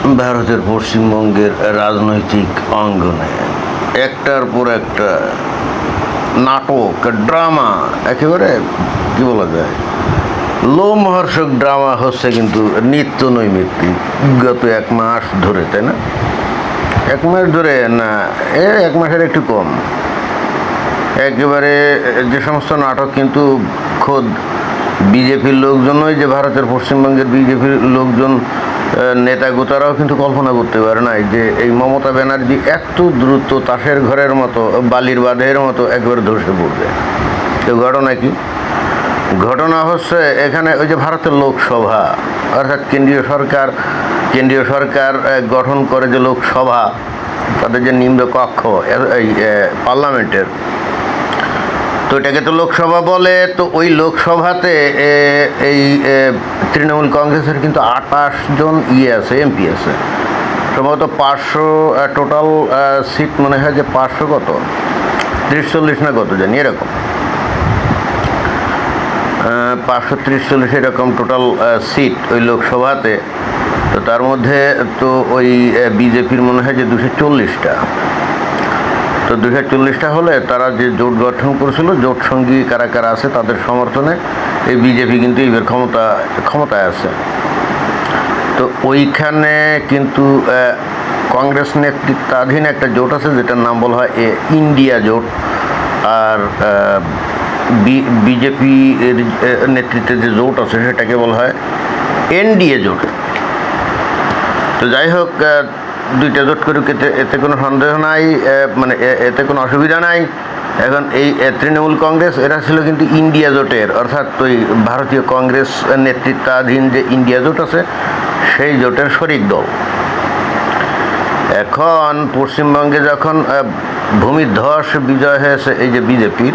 ভারতের পশ্চিমবঙ্গের রাজনৈতিক অঙ্গনে একটার পর একটা নাটক ড্রামা, একেবারে কি বলা যায়, লোমহর্ষক ড্রামা হচ্ছে কিন্তু নিত্য নৈমিত্তিক গত এক মাস ধরে, তাই না? এক মাস ধরে না, এক মাসের একটু কম। একেবারে যে সমস্ত নাটক কিন্তু খোদ বিজেপির লোকজনই, যে ভারতের পশ্চিমবঙ্গের বিজেপির লোকজন নেতাগোতারাও কিন্তু কল্পনা করতে পারে নাই যে এই মমতা ব্যানার্জি এত দ্রুত তাসের ঘরের মতো, বালির বাঁধের মতো একবারে ধসে পড়বে। তো ঘটনা কি? ঘটনা হচ্ছে এখানে ওই যে ভারতের লোকসভা, অর্থাৎ কেন্দ্রীয় সরকার গঠন করে যে লোকসভা, তাদের যে নিম্ন কক্ষ এই পার্লামেন্টের, তো এটাকে তো লোকসভা বলে। তো ওই লোকসভাতে এই তৃণমূল কংগ্রেসের কিন্তু 28 জন আছে, এমপি আছে। সম্ভবত 500 টোটাল সিট, মনে হয় যে 500 কত 30-40 না কত জানি, এরকম 530-40 এরকম টোটাল সিট ওই লোকসভাতে। তো তার মধ্যে তো ওই বিজেপির মনে হয় যে 240টা। তো 240টা হলে তারা যে জোট গঠন করেছিল, জোট সঙ্গী কারা কারা আছে তাদের সমর্থনে এই বিজেপি কিন্তু এইবার ক্ষমতায় আছে। তো ওইখানে কিন্তু কংগ্রেস নেতৃত্বাধীন একটা জোট আছে, যেটার নাম বলা হয় ইন্ডিয়া জোট। আর বিজেপি নেতৃত্বে যে জোট আছে সেটাকে বলা হয় এনডিএ জোট। তো যাই হোক, দুইটা জোট করে এতে কোনো সন্দেহ নাই, মানে এতে কোনো অসুবিধা নাই। এখন এই তৃণমূল কংগ্রেস এরা ছিল কিন্তু ইন্ডিয়া জোটের, অর্থাৎ ওই ভারতীয় কংগ্রেস নেতৃত্বাধীন যে ইন্ডিয়া জোট আছে সেই জোটের শরিক দল। এখন পশ্চিমবঙ্গে যখন ভূমিধ্বস বিজয় হয়েছে এই যে বিজেপির,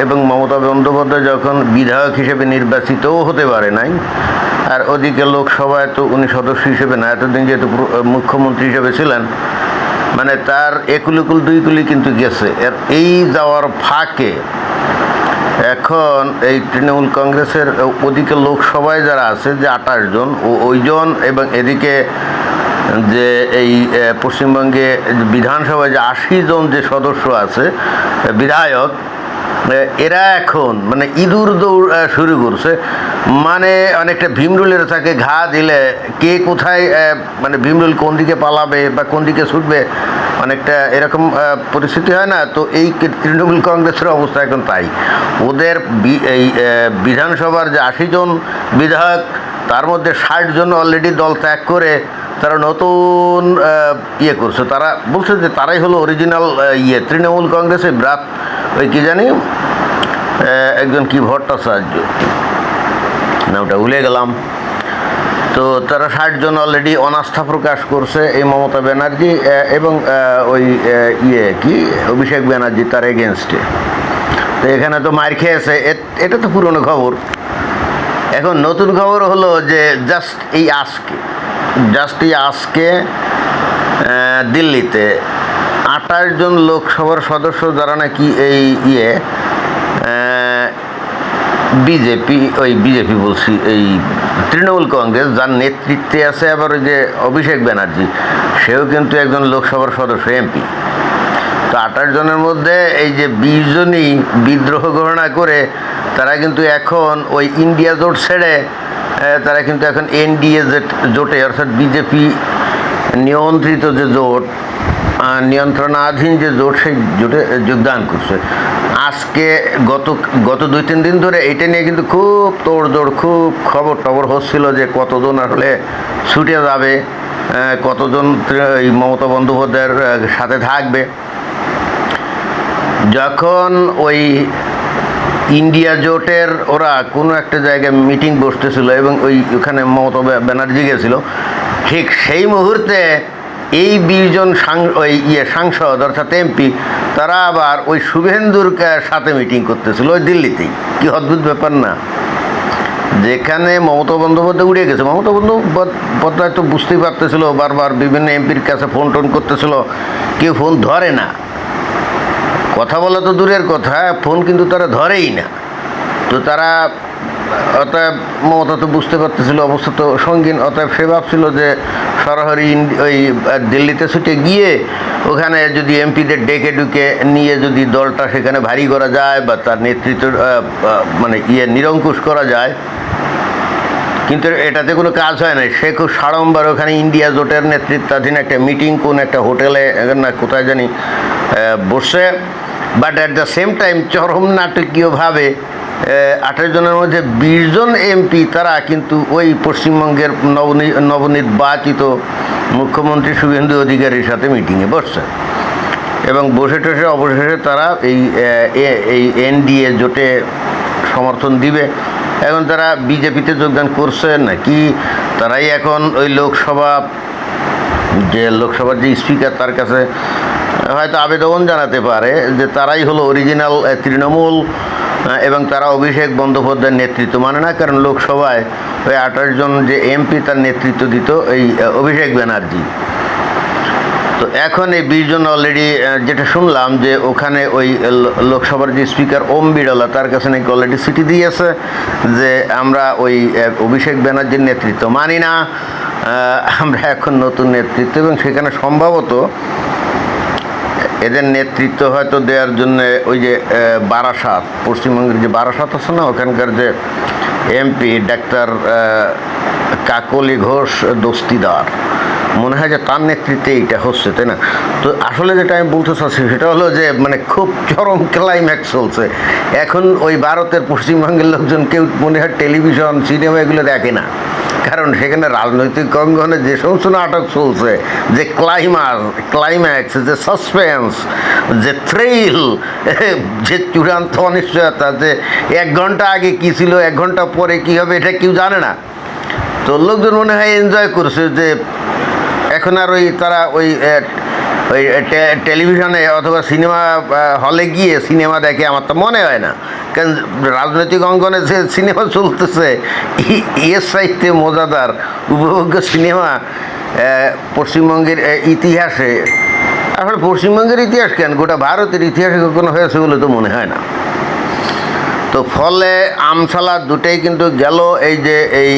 এবং মমতা বন্দ্যোপাধ্যায় যখন বিধায়ক হিসেবে নির্বাচিতও হতে পারে নাই, আর ওদিকে লোকসভায় তো উনি সদস্য হিসেবে না, এতদিন যেহেতু মুখ্যমন্ত্রী হিসেবে ছিলেন, মানে তার একুলিকুল দুই কুলি কিন্তু গেছে। এই যাওয়ার ফাঁকে এখন এই তৃণমূল কংগ্রেসের ওদিকে লোকসভায় যারা আছে যে 28 জন, ওইজন, এবং এদিকে যে এই পশ্চিমবঙ্গে বিধানসভায় যে 80 জন যে সদস্য আছে বিধায়ক, এরা এখন মানে ইঁদুর দৌড় শুরু করছে। মানে অনেকটা ভীমরুলের তাকে ঘা দিলে কে কোথায়, মানে ভীমরুল কোন দিকে পালাবে বা কোন দিকে ছুটবে, অনেকটা এরকম পরিস্থিতি হয় না? তো এই তৃণমূল কংগ্রেসের অবস্থা এখন তাই। ওদের এই বিধানসভার যে 80 জন বিধায়ক, তার মধ্যে 60 জন অলরেডি দল ত্যাগ করে তারা নতুন করছে। তারা বলছে যে তারাই হলো অরিজিনাল তৃণমূল কংগ্রেসের ব্রাত, ওই কি জানি একজন কি ভট্টাচার্য, নামটা ভুলে গেলাম। তো তারা 60 জন অলরেডি অনাস্থা প্রকাশ করছে এই মমতা ব্যানার্জি এবং ওই কি অভিষেক ব্যানার্জি, তার এগেনস্টে। তো এখানে তো মার খেয়েছে, এটা তো পুরনো খবর। এখন নতুন খবর হলো যে জাস্ট এই আজকে দিল্লিতে 28 জন লোকসভার সদস্য যারা নাকি এই বিজেপি বলছি, এই তৃণমূল কংগ্রেস যার নেতৃত্বে আছে আবার ওই যে অভিষেক ব্যানার্জি, সেও কিন্তু একজন লোকসভার সদস্য, এমপি। তো 28 জনের মধ্যে এই যে 20 জনই বিদ্রোহ ঘোষণা করে তারা কিন্তু এখন ওই ইন্ডিয়া জোট ছেড়ে তারা কিন্তু এখন এনডিএ জোটে, অর্থাৎ বিজেপি নিয়ন্ত্রিত যে জোট, নিয়ন্ত্রণাধীন যে জোট, সেই জোটে যোগদান করছে। আজকে গত 2-3 দিন ধরে এটা নিয়ে কিন্তু খুব তোড়জোড়, খুব খবর টবর হচ্ছিল যে কতজন আসলে ছুটে যাবে, কতজন এই মমতা বন্দ্যোপাধ্যায়ের সাথে থাকবে। যখন ওই ইন্ডিয়া জোটের ওরা কোনো একটা জায়গায় মিটিং বসতেছিল এবং ওখানে মমতা ব্যানার্জি গেছিল, ঠিক সেই মুহূর্তে এই 20 জন সাংসদ অর্থাৎ এমপি, তারা আবার ওই শুভেন্দুর সাথে মিটিং করতেছিল ওই দিল্লিতেই। কি অদ্ভুত ব্যাপার না? যেখানে মমতা বন্দ্যোপাধ্যায় উড়ে গেছে, মমতা বন্দ্যোপাধ্যায় তো বুঝতেই পারতেছিল, বারবার বিভিন্ন এমপির কাছে ফোন টোন করতেছিল, কেউ ফোন ধরে না। কথা বলা তো দূরের কথা, ফোন কিন্তু তারা ধরেই না। তো তারা অতএব মমতা তো বুঝতে পারতেছিল অবস্থা তো সঙ্গীন, অতএব সে ভাবছিল যে সরাসরি ওই দিল্লিতে ছুটে গিয়ে ওখানে যদি এমপিদের ডেকে ডুকে নিয়ে যদি দলটা সেখানে ভারী করা যায় বা তার নেতৃত্ব মানে নিরঙ্কুশ করা যায়, কিন্তু এটাতে কোনো কাজ হয় না। সে খুব সাড়ম্বর ওখানে ইন্ডিয়া জোটের নেতৃত্বাধীন একটা মিটিং কোন একটা হোটেলে না কোথায় জানি বসে, but at the same time চরম নাটকীয়ভাবে 18 জনের মধ্যে 20 জন এমপি তারা কিন্তু ওই পশ্চিমবঙ্গের নবনির্বাচিত মুখ্যমন্ত্রী শুভেন্দু অধিকারীর সাথে মিটিংয়ে বসছে এবং বসে টসে অবশেষে তারা এই এনডিএ জোটে সমর্থন দিবে। এখন তারা বিজেপিতে যোগদান করছে নাকি তারাই এখন ওই লোকসভার যে স্পিকার তার কাছে হয়তো আবেদন জানাতে পারে যে তারাই হলো অরিজিনাল তৃণমূল এবং তারা অভিষেক বন্দ্যোপাধ্যায়ের নেতৃত্ব মানে না, কারণ লোকসভায় ওই 28 জন যে এমপি তার নেতৃত্ব দিত এই অভিষেক ব্যানার্জি। তো এখন এই 20 জন অলরেডি যেটা শুনলাম যে ওখানে ওই লোকসভার যে স্পিকার ওম বিড়লা তার কাছে নাকি অলরেডি চিঠি দিয়েছে যে আমরা ওই অভিষেক ব্যানার্জির নেতৃত্ব মানি না, আমরা এখন নতুন নেতৃত্ব, এবং সেখানে সম্ভবত এদের নেতৃত্ব হয়তো দেওয়ার জন্য ওই যে বারাসাত, পশ্চিমবঙ্গের যে বারাসাত আছে না, ওখানকার যে এমপি ডাক্তার কাকলি ঘোষ দস্তিদার, মনে হয় যে তার নেতৃত্বে এইটা হচ্ছে, তাই না? তো আসলে যেটা আমি বলতে চাচ্ছি সেটা হলো যে মানে খুব চরম ক্লাইম্যাক্স চলছে এখন। ওই ভারতের পশ্চিমবঙ্গের লোকজন কেউ মনে হয় টেলিভিশন সিনেমা এগুলো দেখে না, কারণ সেখানে রাজনৈতিক অঙ্গনে যে সমস্ত নাটক চলছে, যে ক্লাইম্যাক্স, যে সাসপেন্স, যে থ্রিল, যে চূড়ান্ত অনিশ্চয়তা, যে 1 ঘন্টা আগে কী ছিল 1 ঘন্টা পরে কী হবে এটা কেউ জানে না। তো লোকজন মনে হয় এনজয় করছে যে এখন আর তারা ওই টেলিভিশনে অথবা সিনেমা হলে গিয়ে সিনেমা দেখে, আমার তো মনে হয় না, কারণ রাজনৈতিক অঙ্গনে যে সিনেমা চলতেছে এর সাহিত্যে মজাদার উপভোগ্য সিনেমা পশ্চিমবঙ্গের ইতিহাসে, আসলে পশ্চিমবঙ্গের ইতিহাস কেন গোটা ভারতের ইতিহাসে কখনো হয়েছে বলে তো মনে হয় না। তো ফলে আমসালা দুটোই কিন্তু গেল এই যে এই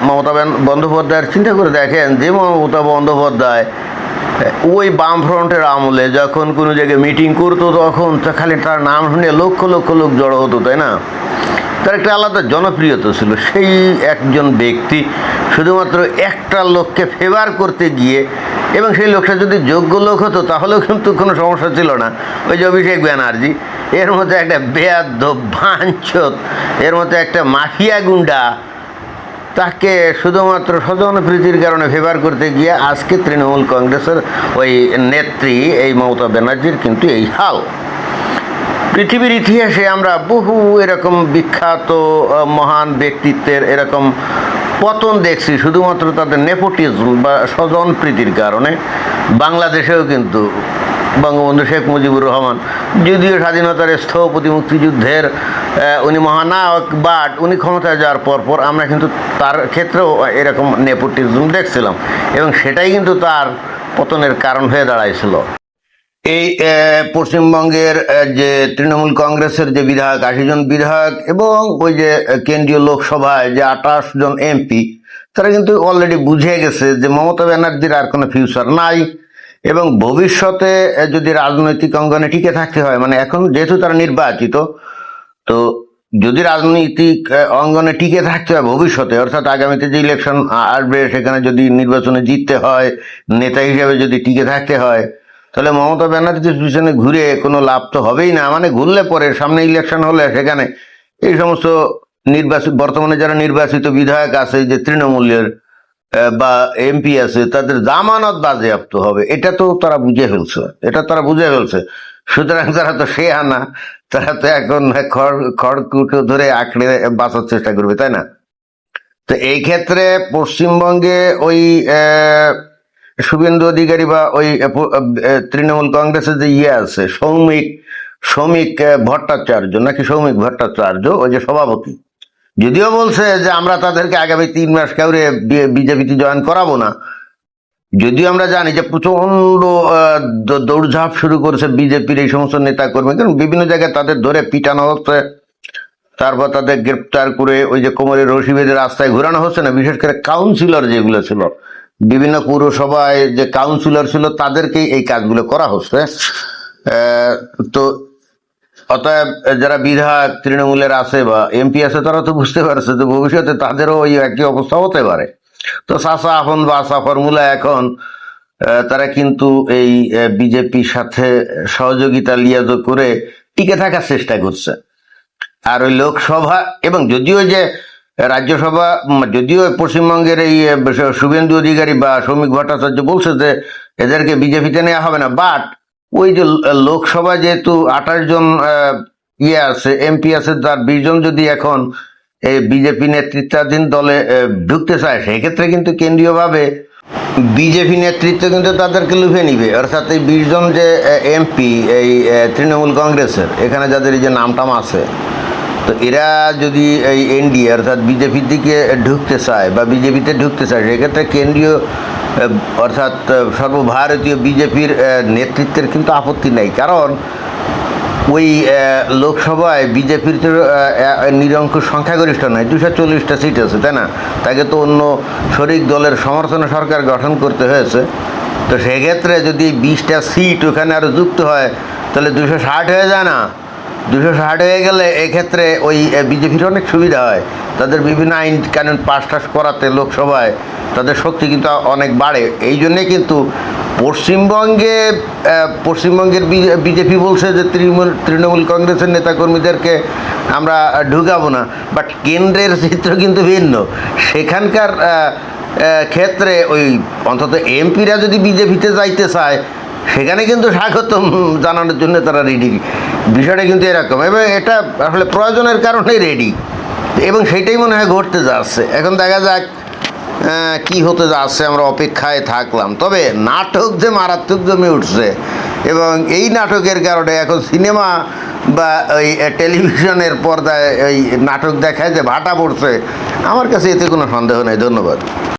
মমতা বন্দ্যোপাধ্যায়ের। চিন্তা করে দেখেন যে মমতা বন্দ্যোপাধ্যায় ওই বামফ্রন্টের আমলে যখন কোনো জায়গায় মিটিং করতো তখন তো খালি তার নাম শুনে লক্ষ লক্ষ লোক জড়ো হতো, তাই না? তার একটা আলাদা জনপ্রিয়তা ছিল। সেই একজন ব্যক্তি শুধুমাত্র একটা লোককে ফেভার করতে গিয়ে, এবং সেই লোকটা যদি যোগ্য লোক হতো তাহলেও কিন্তু কোনো সমস্যা ছিল না। ওই যে অভিষেক ব্যানার্জি, এর মধ্যে একটা বেয়াদ্দপ বাঞ্ছত, এর মধ্যে একটা মাফিয়া গুন্ডা, তাকে শুধুমাত্র স্বজনপ্রীতির কারণে ফেভার করতে গিয়ে আজকে তৃণমূল কংগ্রেসের ওই নেত্রী এই মমতা ব্যানার্জির কিন্তু এই হাল। পৃথিবীর ইতিহাসে আমরা বহু এরকম বিখ্যাত মহান ব্যক্তিত্বের এরকম পতন দেখছি শুধুমাত্র তাদের নেপোটিজম বা স্বজনপ্রীতির কারণে। বাংলাদেশেও কিন্তু বঙ্গবন্ধু শেখ মুজিবুর রহমান যদিও স্বাধীনতার স্থপতি, মুক্তিযুদ্ধের উনি মহানায়ক, বাট উনি ক্ষমতায় যাওয়ার পর আমরা কিন্তু তার ক্ষেত্রেও এরকম নেপোটিজম দেখছিলাম, এবং সেটাই কিন্তু তার পতনের কারণ হয়ে দাঁড়াইছিল। এই পশ্চিমবঙ্গের যে তৃণমূল কংগ্রেসের যে বিধায়ক, 80 জন বিধায়ক, এবং ওই যে কেন্দ্রীয় লোকসভায় যে 28 জন এমপি, তারা কিন্তু অলরেডি বুঝে গেছে যে মমতা ব্যানার্জির আর কোনো ফিউচার নাই, এবং ভবিষ্যতে যদি রাজনৈতিক অঙ্গনে টিকে থাকতে হয়, মানে এখন যেহেতু তারা নির্বাচিত, তো যদি রাজনৈতিক অঙ্গনে টিকে থাকতে হয় ভবিষ্যতে, অর্থাৎ আগামীতে যে ইলেকশন আসবে সেখানে যদি নির্বাচনে জিততে হয়, নেতা হিসেবে যদি টিকে থাকতে হয়, তাহলে মমতা ব্যানার্জির পিছনে ঘুরে কোনো লাভ তো হবেই না। মানে ঘুরলে পরে সামনে ইলেকশন হলে সেখানে এই সমস্ত বর্তমানে যারা নির্বাচিত বিধায়ক আছে, যে তৃণমূলের বা এমপি আছে, তাদের জামানত বাজেয়াপ্ত হবে। এটা তো তারা বুঝে ফেলছে। সুতরাং তারা তো সে আনা, তারা তো এখন খড়কুটো ধরে আঁকড়ে বাঁচার চেষ্টা করবে, তাই না? তো এই ক্ষেত্রে পশ্চিমবঙ্গে ওই শুভেন্দু অধিকারী বা ওই তৃণমূল কংগ্রেসের যে আছে সৌমিক ভট্টাচার্য, নাকি সৌমিক ভট্টাচার্য, ওই যে সভাপতি, যদিও বলছে যে আমরা তাদেরকে আগামী 3 মাস কাউরে বিজেপিতে জয়েন করাবো না, যদিও আমরা জানি যে প্রচন্ড দৌড়ঝাঁপ শুরু করেছে বিজেপির এই সমস্ত নেতা কর্মী, কারণ বিভিন্ন জায়গায় তাদের ধরে পিটানো হচ্ছে, তারপর তাদের গ্রেপ্তার করে ওই যে কোমরের রশি বেঁধে রাস্তায় ঘোরানো হচ্ছে না, বিশেষ করে কাউন্সিলর যেগুলো ছিল, বিভিন্ন পৌরসভায় যে কাউন্সিলর ছিল তাদেরকেই এই কাজগুলো করা হচ্ছে। আহ, তো অতএব যারা বিধায়ক তৃণমূলের আছে বা এমপি আছে তারা তো বুঝতে পারছে যে ভবিষ্যতে তাদেরও ওই একই অবস্থা হতে পারে। তো সাসা আপন বা আসা ফর্মুলা এখন তারা কিন্তু এই বিজেপির সাথে সহযোগিতা লিয়াজো করে টিকে থাকার চেষ্টা করছে। আর ওই লোকসভা এবং যদিও যে রাজ্যসভা যদিও পশ্চিমবঙ্গের এই শুভেন্দু অধিকারী বা শ্রমিক ভট্টাচার্য বলছে যে এদেরকে বিজেপিতে নেওয়া হবে না, বাট ওই যে লোকসভা যেহেতু 28 জন ইয়ে আছে, এমপি আছে, তার 20 জন যদি এখন এই বিজেপি নেতৃত্বাধীন দলে ঢুকতে চায়, সেক্ষেত্রে কিন্তু কেন্দ্রীয়ভাবে বিজেপি নেতৃত্ব কিন্তু তাদেরকে লুফে নিবে। অর্থাৎ এই 20 জন যে এমপি এই তৃণমূল কংগ্রেসের এখানে যাদের এই যে নামটাম আছে, তো এরা যদি এই এনডিএ অর্থাৎ বিজেপির দিকে ঢুকতে চায় বা বিজেপিতে ঢুকতে চায়, সেক্ষেত্রে কেন্দ্রীয় অর্থাৎ সর্বভারতীয় বিজেপির নেতৃত্বের কিন্তু আপত্তি নেই। কারণ ওই লোকসভায় বিজেপির তো নিরঙ্কুশ সংখ্যাগরিষ্ঠ নয়, 240টা সিট আছে, তাই না? তাকে তো অন্য শরিক দলের সমর্থনে সরকার গঠন করতে হয়েছে। তো সেক্ষেত্রে যদি 20টা সিট ওখানে আরও যুক্ত হয়, তাহলে 260 হয়ে যায় না? 260 হয়ে গেলে এক্ষেত্রে ওই বিজেপির অনেক সুবিধা হয়, তাদের বিভিন্ন আইন কানুন পাস টাস করাতে লোকসভায় তাদের শক্তি কিন্তু অনেক বাড়ে। এই জন্যে কিন্তু পশ্চিমবঙ্গের বিজেপি বলছে যে তৃণমূল কংগ্রেসের নেতাকর্মীদেরকে আমরা ঢুকাবো না, বাট কেন্দ্রের চিত্র কিন্তু ভিন্ন। সেখানকার ক্ষেত্রে ওই অন্তত এমপিরা যদি বিজেপিতে যাইতে চায়, সেখানে কিন্তু স্বাগতম জানানোর জন্য তারা রেডি। বিষয়টা কিন্তু এরকম, এবং এটা আসলে প্রয়োজনের কারণেই রেডি, এবং সেটাই মনে হয় ঘটতে যাচ্ছে। এখন দেখা যাক কি হতে যাচ্ছে, আমরা অপেক্ষায় থাকলাম। তবে নাটক যে মারাত্মক জমে উঠছে, এবং এই নাটকের কারণে এখন সিনেমা বা ওই টেলিভিশনের পর্দায় ওই নাটক দেখায় যে ভাটা পড়ছে, আমার কাছে এতে কোনো সন্দেহ নেই। ধন্যবাদ।